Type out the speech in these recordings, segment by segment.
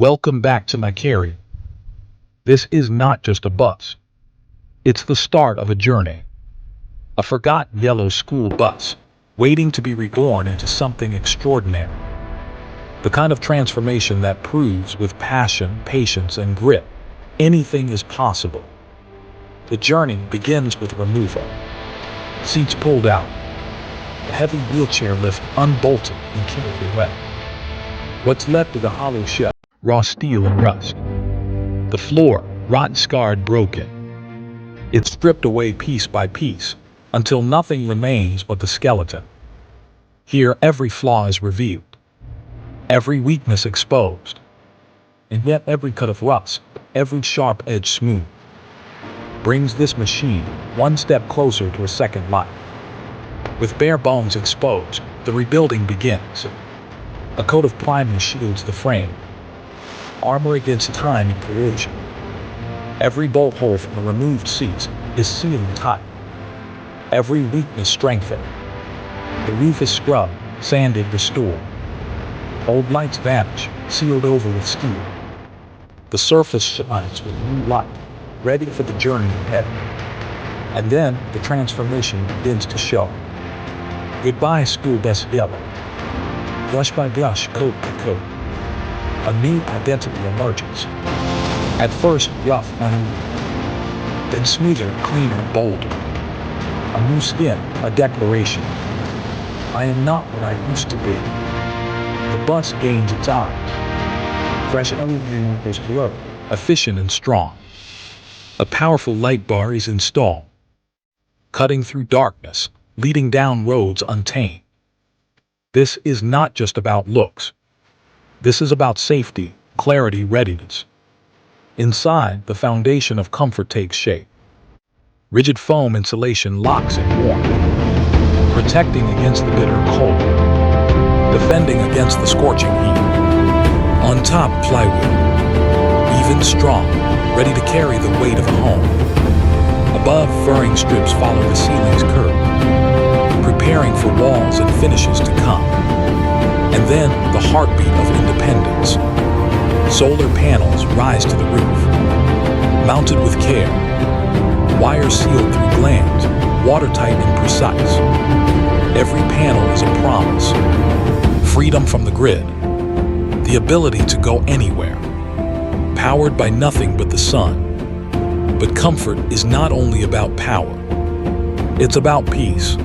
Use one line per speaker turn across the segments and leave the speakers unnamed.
Welcome back to my carry. This is not just a bus. It's the start of a journey. A forgotten yellow school bus, waiting to be reborn into something extraordinary. The kind of transformation that proves with passion, patience, and grit, anything is possible. The journey begins with removal. Seats pulled out. The heavy wheelchair lift unbolted and carefully wet. What's left is a hollow shell, raw steel and rust. The floor, rotten-scarred, broken. It's stripped away piece by piece, until nothing remains but the skeleton. Here every flaw is revealed, every weakness exposed, and yet every cut of rust, every sharp edge smooth, brings this machine one step closer to a second life. With bare bones exposed, the rebuilding begins. A coat of primer shields the frame, armor against time and corrosion. Every bolt hole from the removed seats is sealed tight, every weakness strengthened. The roof is scrubbed, sanded, restored. Old lights vanish, sealed over with steel. The surface shines with new light, ready for the journey ahead. And then the transformation begins to show. Goodbye, school bus yellow. Brush by brush, coat by coat, a new identity emerges. At first rough and uneven, then smoother, cleaner, bolder. A new skin, a declaration. I am not what I used to be. The bus gains its eyes. Fresh LED is glow, efficient and strong. A powerful light bar is installed, cutting through darkness, leading down roads untamed. This is not just about looks. This is about safety, clarity, readiness. Inside, the foundation of comfort takes shape. Rigid foam insulation locks in warmth, protecting against the bitter cold, defending against the scorching heat. On top, plywood, even strong, ready to carry the weight of a home. Above, furring strips follow the ceiling's curve, preparing for walls and finishes to come. And then, the heartbeat of independence. Solar panels rise to the roof, mounted with care, wires sealed through glands, watertight and precise. Every panel is a promise. Freedom from the grid, the ability to go anywhere, powered by nothing but the sun. But comfort is not only about power, it's about peace.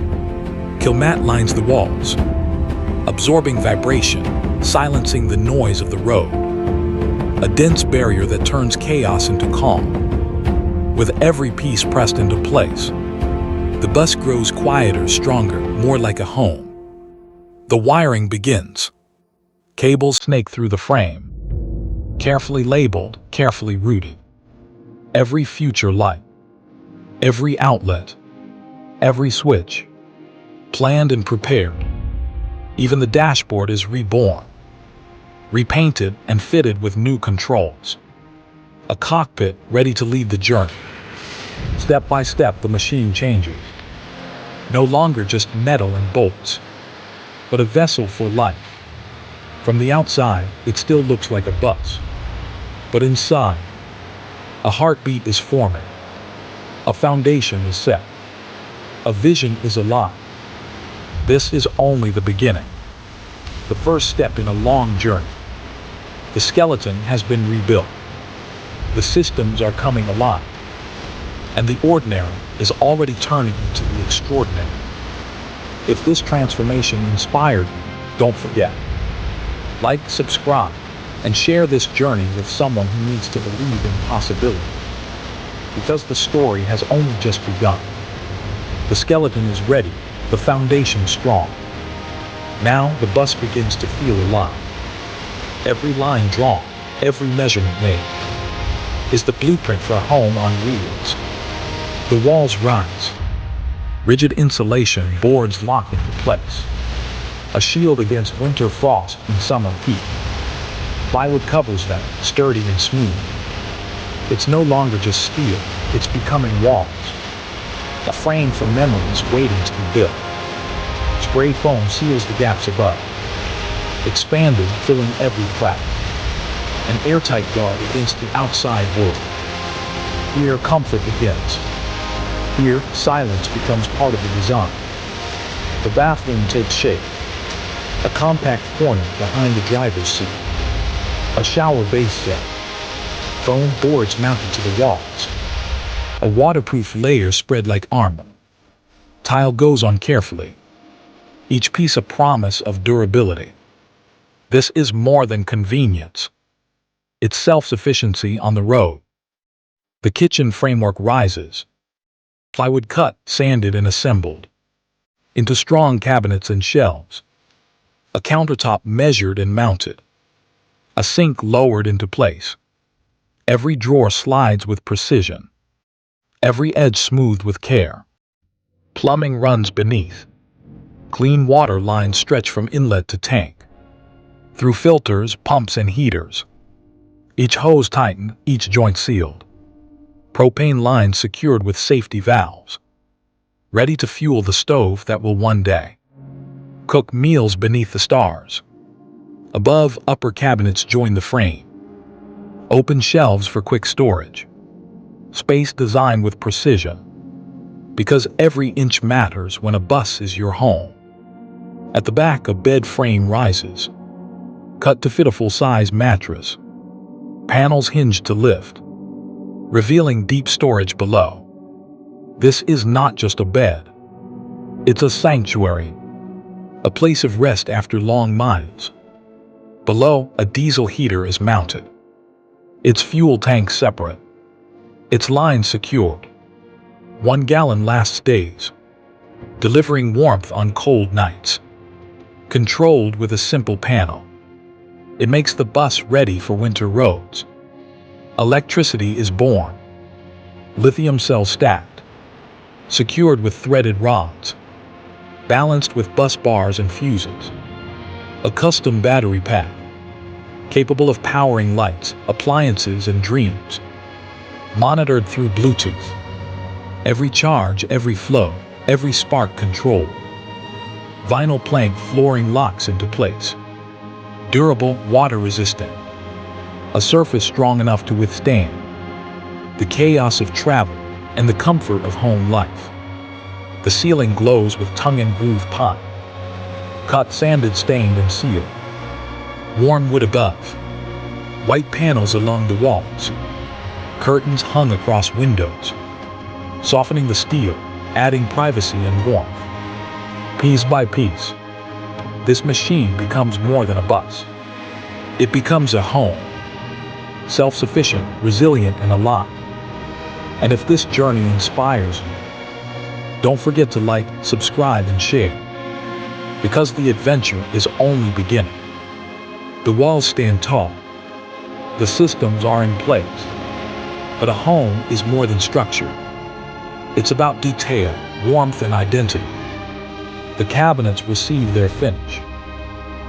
Kilmat lines the walls, absorbing vibration, silencing the noise of the road. A dense barrier that turns chaos into calm. With every piece pressed into place, the bus grows quieter, stronger, more like a home. The wiring begins. Cables snake through the frame, carefully labeled, carefully routed. Every future light, every outlet, every switch, planned and prepared. Even the dashboard is reborn, repainted and fitted with new controls. A cockpit ready to lead the journey. Step by step, the machine changes. No longer just metal and bolts, but a vessel for life. From the outside, it still looks like a bus. But inside, a heartbeat is forming. A foundation is set. A vision is alive. This is only the beginning. The first step in a long journey. The skeleton has been rebuilt. The systems are coming alive. And the ordinary is already turning into the extraordinary. If this transformation inspired you, don't forget. Like, subscribe, and share this journey with someone who needs to believe in possibility. Because the story has only just begun. The skeleton is ready, the foundation strong. Now the bus begins to feel alive. Every line drawn, every measurement made, is the blueprint for a home on wheels. The walls rise. Rigid insulation boards lock into place. A shield against winter frost and summer heat. Plywood covers them, sturdy and smooth. It's no longer just steel, it's becoming walls. A frame for memories waiting to be built. Spray foam seals the gaps above, expanded, filling every crack. an airtight guard against the outside world. Here, comfort begins. Here, silence becomes part of the design. The bathroom takes shape. A compact corner behind the driver's seat. A shower base set. Foam boards mounted to the walls. A waterproof layer spread like armor. Tile goes on carefully. Each piece a promise of durability. This is more than convenience. It's self-sufficiency on the road. The kitchen framework rises. Plywood cut, sanded, and assembled into strong cabinets and shelves. A countertop measured and mounted. A sink lowered into place. Every drawer slides with precision. Every edge smoothed with care. Plumbing runs beneath. Clean water lines stretch from inlet to tank. Through filters, pumps, and heaters. Each hose tightened, each joint sealed. Propane lines secured with safety valves. Ready to fuel the stove that will one day cook meals beneath the stars. Above, upper cabinets join the frame. Open shelves for quick storage. Space designed with precision. Because every inch matters when a bus is your home. At the back, a bed frame rises. Cut to fit a full-size mattress. Panels hinged to lift, revealing deep storage below. This is not just a bed. It's a sanctuary, a place of rest after long miles. Below, a diesel heater is mounted. Its fuel tank separate. Its line secured. 1 gallon lasts days, delivering warmth on cold nights. Controlled with a simple panel. It makes the bus ready for winter roads. Electricity is born. Lithium cells stacked. Secured with threaded rods. Balanced with bus bars and fuses. A custom battery pack. Capable of powering lights, appliances, and dreams. Monitored through Bluetooth. Every charge, every flow, every spark controlled. Vinyl plank flooring locks into place. Durable, water-resistant. A surface strong enough to withstand the chaos of travel and the comfort of home life. The ceiling glows with tongue-and-groove pine. Cut, sanded, stained, and sealed. Warm wood above. White panels along the walls. Curtains hung across windows, softening the steel, adding privacy and warmth. Piece by piece, this machine becomes more than a bus. It becomes a home. Self-sufficient, resilient, and alive. And if this journey inspires you, don't forget to like, subscribe, and share. Because the adventure is only beginning. The walls stand tall. The systems are in place. But a home is more than structure. It's about detail, warmth, and identity. The cabinets receive their finish.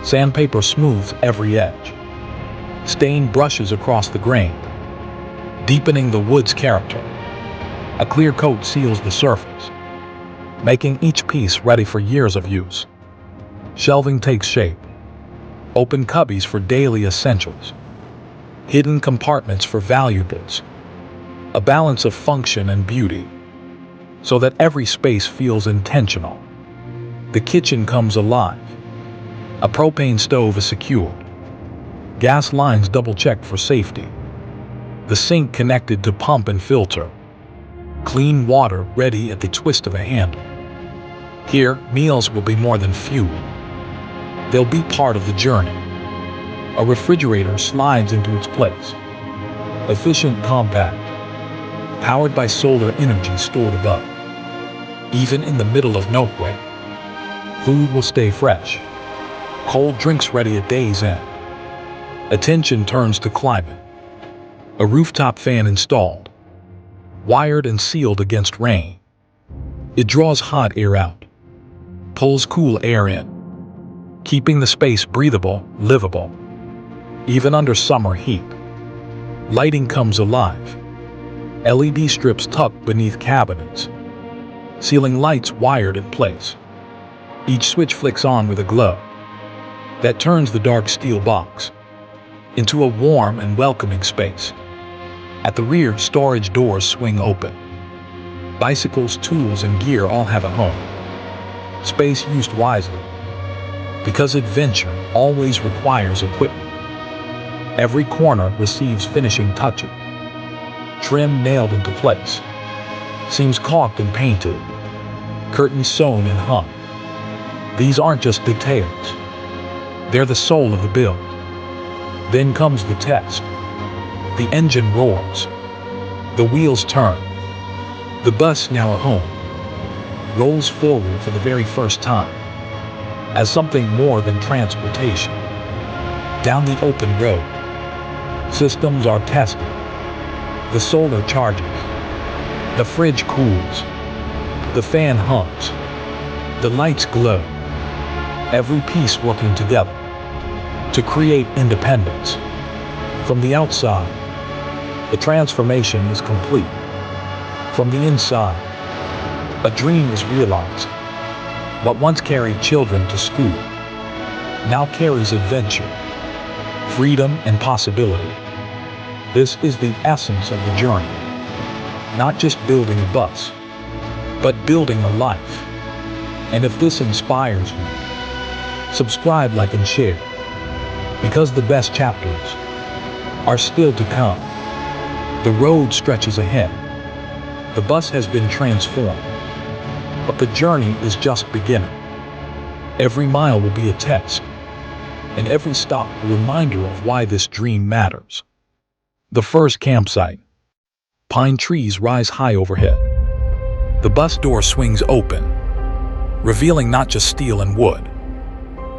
Sandpaper smooths every edge. Stain brushes across the grain, deepening the wood's character. A clear coat seals the surface, making each piece ready for years of use. Shelving takes shape. Open cubbies for daily essentials. Hidden compartments for valuables. A balance of function and beauty, so that every space feels intentional. The kitchen comes alive. A propane stove is secured. Gas lines double-checked for safety. The sink connected to pump and filter. Clean water ready at the twist of a handle. Here, meals will be more than fuel. They'll be part of the journey. A refrigerator slides into its place. Efficient, compact, powered by solar energy stored above. Even in the middle of nowhere, food will stay fresh. Cold drinks ready at day's end. Attention turns to climate. A rooftop fan installed, wired and sealed against rain. It draws hot air out, pulls cool air in, keeping the space breathable, livable, even under summer heat. Lighting comes alive. LED strips tucked beneath cabinets. Ceiling lights wired in place. Each switch flicks on with a glow that turns the dark steel box into a warm and welcoming space. At the rear, storage doors swing open. Bicycles, tools, and gear all have a home. Space used wisely, because adventure always requires equipment. Every corner receives finishing touches. Trim nailed into place. Seams caulked and painted. Curtains sewn and hung. These aren't just details. They're the soul of the build. Then comes the test. The engine roars. The wheels turn. The bus, now a home, rolls forward for the very first time, as something more than transportation. Down the open road, systems are tested. The solar charges. The fridge cools. The fan hums. The lights glow. Every piece working together to create independence. From the outside, the transformation is complete. From the inside, a dream is realized. What once carried children to school now carries adventure, freedom, and possibility. This is the essence of the journey. Not just building a bus, but building a life. And if this inspires you, subscribe, like, and share, because the best chapters are still to come. The road stretches ahead. The bus has been transformed, but the journey is just beginning. Every mile will be a test, and every stop a reminder of why this dream matters. The first campsite. Pine trees rise high overhead. The bus door swings open, revealing not just steel and wood,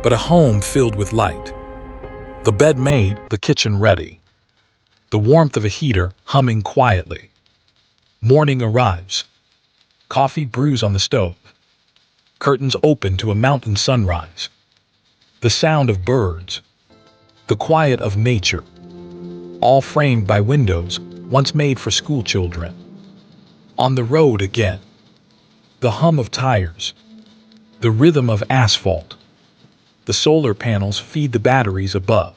but a home filled with light. The bed made, the kitchen ready, the warmth of a heater humming quietly. Morning arrives. Coffee brews on the stove. Curtains open to a mountain sunrise. The sound of birds. The quiet of nature. All framed by windows once made for school children. On the road again. The hum of tires. The rhythm of asphalt. The solar panels feed the batteries above,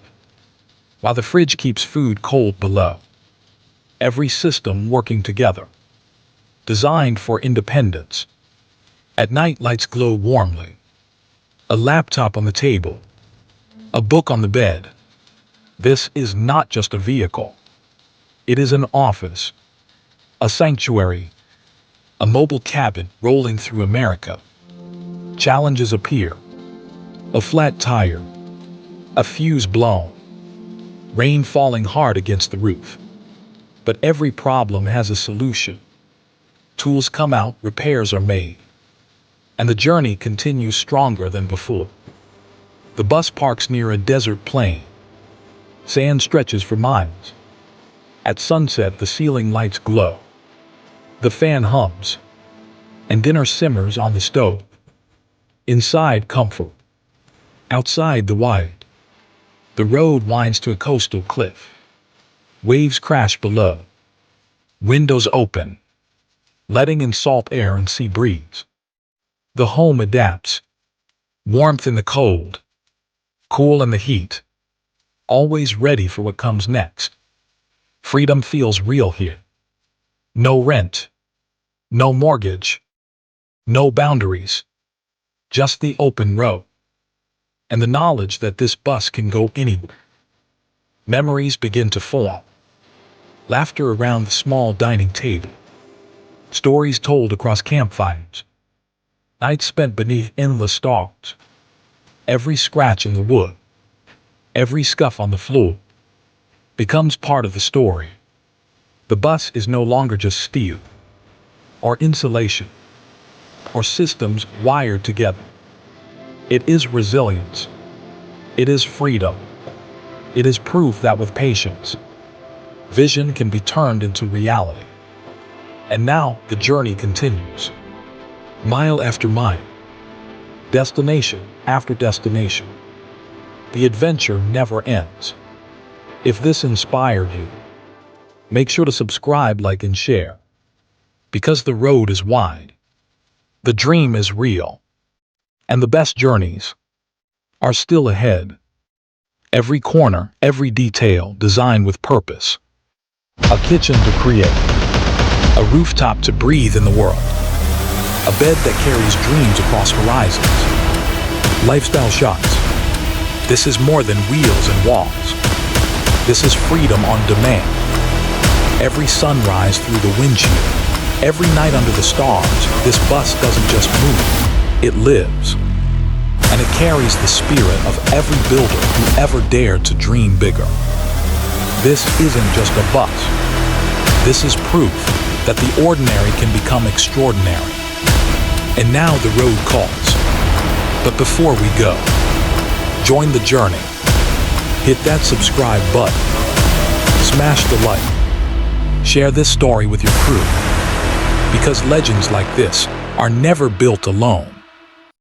while the fridge keeps food cold below. Every system working together, designed for independence. At night, lights glow warmly. A laptop on the table. A book on the bed. This is not just a vehicle. It is an office. A sanctuary. A mobile cabin rolling through America. Challenges appear. A flat tire. A fuse blown. Rain falling hard against the roof. But every problem has a solution. Tools come out, repairs are made, and the journey continues stronger than before. The bus parks near a desert plain. Sand stretches for miles. At sunset, the ceiling lights glow. The fan hums, and dinner simmers on the stove. Inside, comfort. Outside, the wild. The road winds to a coastal cliff. Waves crash below. Windows open, letting in salt air and sea breeze. The home adapts. Warmth in the cold, cool in the heat. Always ready for what comes next. Freedom feels real here. No rent, no mortgage, no boundaries. Just the open road, and the knowledge that this bus can go anywhere. Memories begin to form. Laughter around the small dining table. Stories told across campfires. Nights spent beneath endless stars. Every scratch in the wood, every scuff on the floor, becomes part of the story. The bus is no longer just steel, or insulation, or systems wired together. It is resilience. It is freedom. It is proof that with patience, vision can be turned into reality. And now the journey continues. Mile after mile. Destination after destination. The adventure never ends. If this inspired you, make sure to subscribe, like, and share. Because the road is wide, the dream is real, and the best journeys are still ahead. Every corner, every detail designed with purpose. A kitchen to create. A rooftop to breathe in the world. A bed that carries dreams across horizons. Lifestyle shots. This is more than wheels and walls. This is freedom on demand. Every sunrise through the windshield. Every night under the stars, this bus doesn't just move, it lives. And it carries the spirit of every builder who ever dared to dream bigger. This isn't just a bus. This is proof that the ordinary can become extraordinary. And now the road calls. But before we go, join the journey. Hit that subscribe button. Smash the like. Share this story with your crew. Because legends like this are never built alone.